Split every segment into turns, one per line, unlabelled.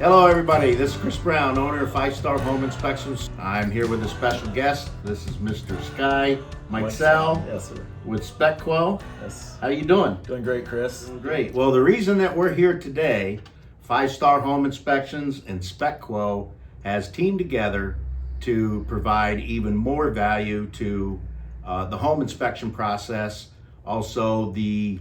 Hello everybody, this is Chris Brown, owner of FiveStar Home Inspections. I'm here with a special guest. This is Mr. Sky Mixell.
Yes, sir.
With SpeKwo.
Yes.
How you doing?
Doing great, Chris.
Doing great. Well, the reason that we're here today, FiveStar Home Inspections and SpeKwo has teamed together to provide even more value to the home inspection process, also the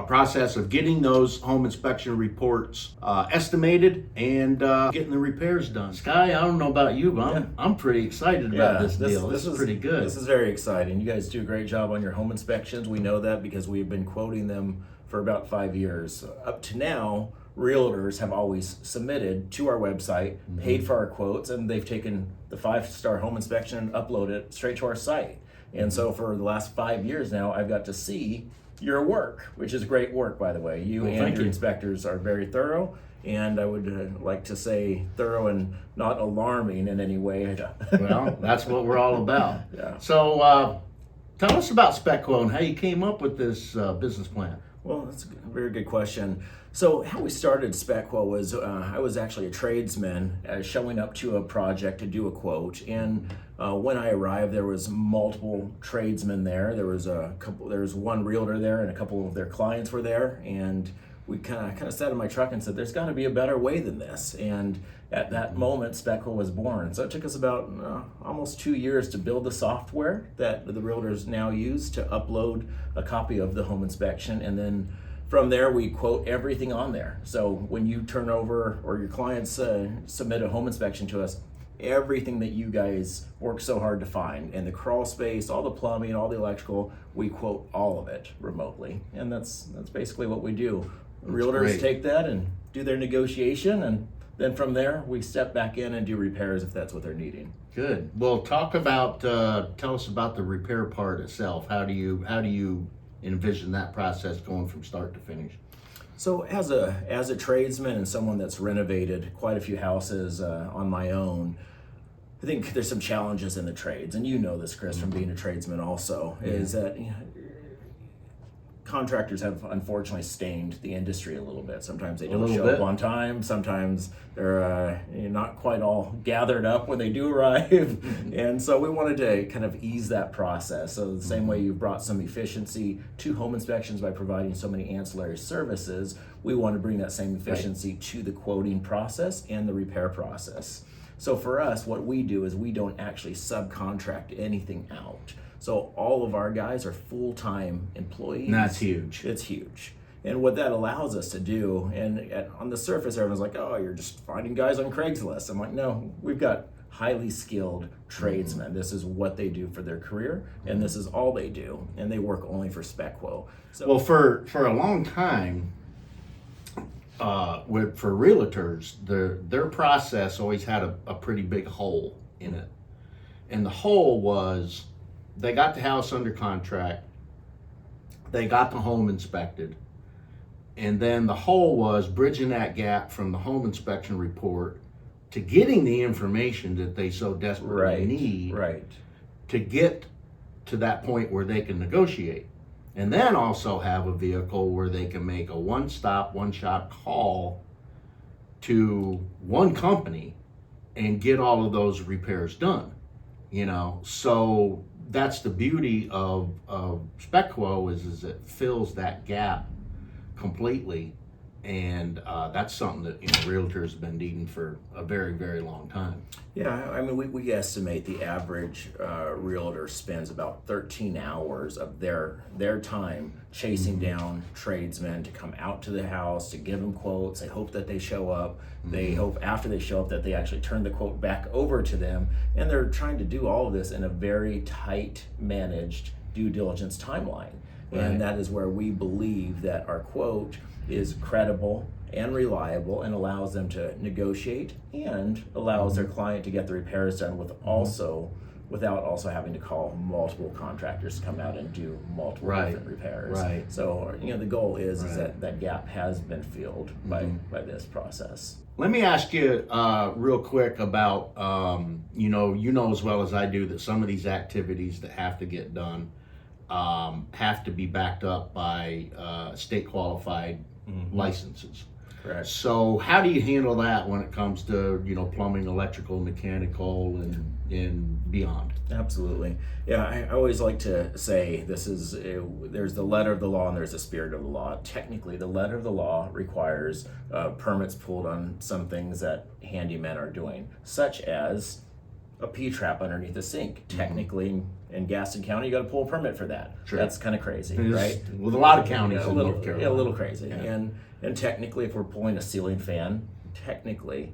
process of getting those home inspection reports estimated and getting the repairs done. Sky, I don't know about you, but I'm pretty excited about this deal. This is pretty good.
This is very exciting. You guys do a great job on your home inspections. We know that because we've been quoting them for about 5 years. Up to now, realtors have always submitted to our website, paid for our quotes, and they've taken the FiveStar Home Inspection and uploaded it straight to our site. And so for the last 5 years now, I've got to see your work, which is great work, by the way. You and your inspectors are very thorough, and I would like to say thorough and not alarming in any way.
Well, that's what we're all about.
Yeah.
So tell us about SpeKwo and how you came up with this business plan.
Well, that's a very good question. So how we started SpeKwo was I was actually a tradesman showing up to a project to do a quote, and when I arrived, there was multiple tradesmen there. There was one realtor there, and a couple of their clients were there, and we kind of sat in my truck and said, "There's got to be a better way than this." And at that moment, SpeKwo was born. So it took us about almost 2 years to build the software that the realtors now use to upload a copy of the home inspection, and then from there, we quote everything on there. So when you turn over or your clients submit a home inspection to us, everything that you guys work so hard to find, and the crawl space, all the plumbing, all the electrical, we quote all of it remotely. And that's basically what we do. Realtors take that and do their negotiation, and then from there, we step back in and do repairs if that's what they're needing.
Good. Well, tell us about the repair part itself. How do you envision that process going from start to finish?
So as a tradesman and someone that's renovated quite a few houses on my own, I think there's some challenges in the trades, and you know this, Chris, from being a tradesman also, is that contractors have unfortunately stained the industry a little bit. Sometimes they don't show up on time. Sometimes they're not quite all gathered up when they do arrive. And so we wanted to kind of ease that process. So the same way you've brought some efficiency to home inspections by providing so many ancillary services, we want to bring that same efficiency to the quoting process and the repair process. So for us, what we do is we don't actually subcontract anything out. So all of our guys are full-time employees.
And that's huge.
It's huge. And what that allows us to do, and on the surface, everyone's like, "Oh, you're just finding guys on Craigslist." I'm like, no, we've got highly skilled tradesmen. This is what they do for their career, and this is all they do, and they work only for SpeKwo. So,
well, for a long time, for realtors, their process always had a pretty big hole in it. And the hole was, they got the house under contract, they got the home inspected, and then the hole was bridging that gap from the home inspection report to getting the information that they so desperately need to get to that point where they can negotiate. And then also have a vehicle where they can make a one-stop, one-shot call to one company and get all of those repairs done. So that's the beauty of SpeKwo is it fills that gap completely, and that's something that realtors have been needing for a very, very long time.
Yeah, I mean, we estimate the average realtor spends about 13 hours of their time chasing down tradesmen to come out to the house, to give them quotes. They hope that they show up. They hope after they show up that they actually turn the quote back over to them. And they're trying to do all of this in a very tight managed due diligence timeline. And that is where we believe that our quote is credible and reliable and allows them to negotiate and allows their client to get the repairs done without also having to call multiple contractors to come out and do multiple different repairs. So the goal is that gap has been filled by this process.
Let me ask you real quick about you know as well as I do that some of these activities that have to get done have to be backed up by state qualified licenses.
Correct.
So how do you handle that when it comes to, plumbing, electrical, mechanical, and beyond?
Absolutely. Yeah, I always like to say this is there's the letter of the law and there's the spirit of the law. Technically, the letter of the law requires permits pulled on some things that handymen are doing, such as a P-trap underneath the sink. Technically, in Gaston County, you got to pull a permit for that.
Sure.
That's kind of crazy, right?
With a lot of counties
Yeah,
in North Carolina.
Yeah, a little crazy.
Yeah.
And technically, if we're pulling a ceiling fan, technically,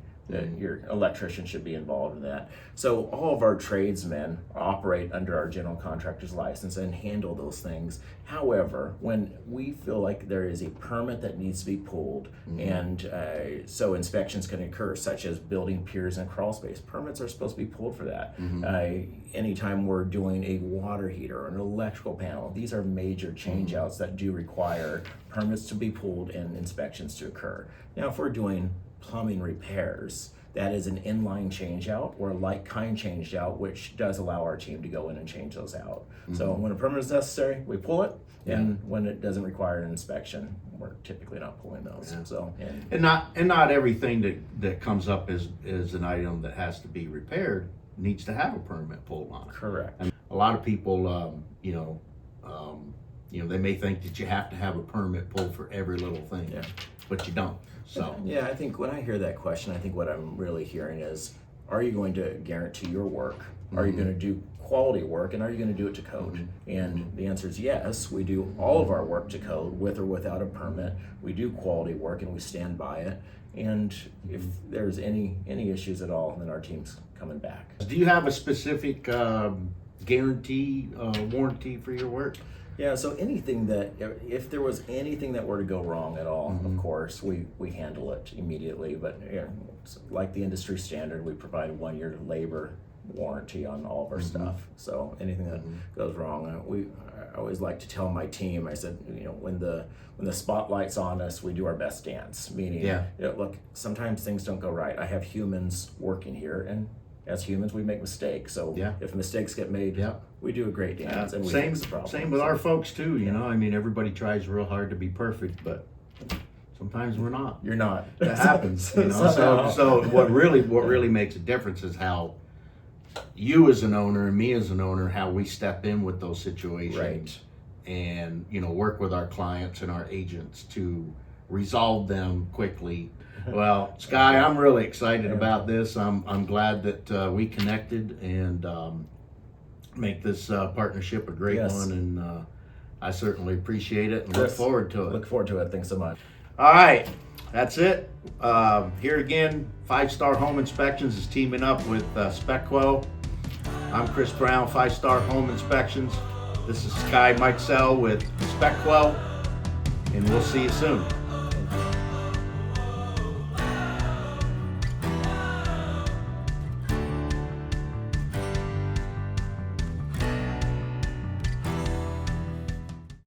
your electrician should be involved in that. So all of our tradesmen operate under our general contractor's license and handle those things. However, when we feel like there is a permit that needs to be pulled, and so inspections can occur, such as building piers and crawl space, permits are supposed to be pulled for that. Anytime we're doing a water heater or an electrical panel, these are major change outs that do require permits to be pulled and inspections to occur. Now, if we're doing plumbing repairs, that is an inline change out or a like kind change out, which does allow our team to go in and change those out. So when a permit is necessary, we pull it, and when it doesn't require an inspection, we're typically not pulling those. So
and not everything that comes up is an item that has to be repaired needs to have a permit pulled on it.
Correct.
And a lot of people, they may think that you have to have a permit pulled for every little thing, but you don't. So
yeah, I think when I hear that question, I think what I'm really hearing is, are you going to guarantee your work? Are you going to do quality work, and are you going to do it to code? And the answer is yes. We do all of our work to code, with or without a permit. We do quality work, and we stand by it. And if there's any issues at all, then our team's coming back.
do you have a specific guarantee, warranty for your work?
Yeah, so anything that, if there was anything that were to go wrong at all, of course, we handle it immediately. But like the industry standard, we provide a 1-year labor warranty on all of our stuff. So anything that goes wrong, I always like to tell my team, I said, when the spotlight's on us, we do our best dance. Meaning, look, sometimes things don't go right. I have humans working here, and as humans, we make mistakes. So if mistakes get made, we do a great dance, and we fix the problem.
Same with our folks too. Everybody tries real hard to be perfect, but sometimes we're not.
You're not.
That happens. So what really makes a difference is how you as an owner and me as an owner, how we step in with those situations, and work with our clients and our agents to resolve them quickly. Well, Sky, I'm really excited about this. I'm glad that we connected and make this partnership a great one, and I certainly appreciate it and look forward to it.
Look forward to it. Thanks so much.
All right, that's it. Here again, FiveStar Home Inspections is teaming up with SpeKwo. I'm Chris Brown, FiveStar Home Inspections. This is Sky Mixell with SpeKwo, and we'll see you soon.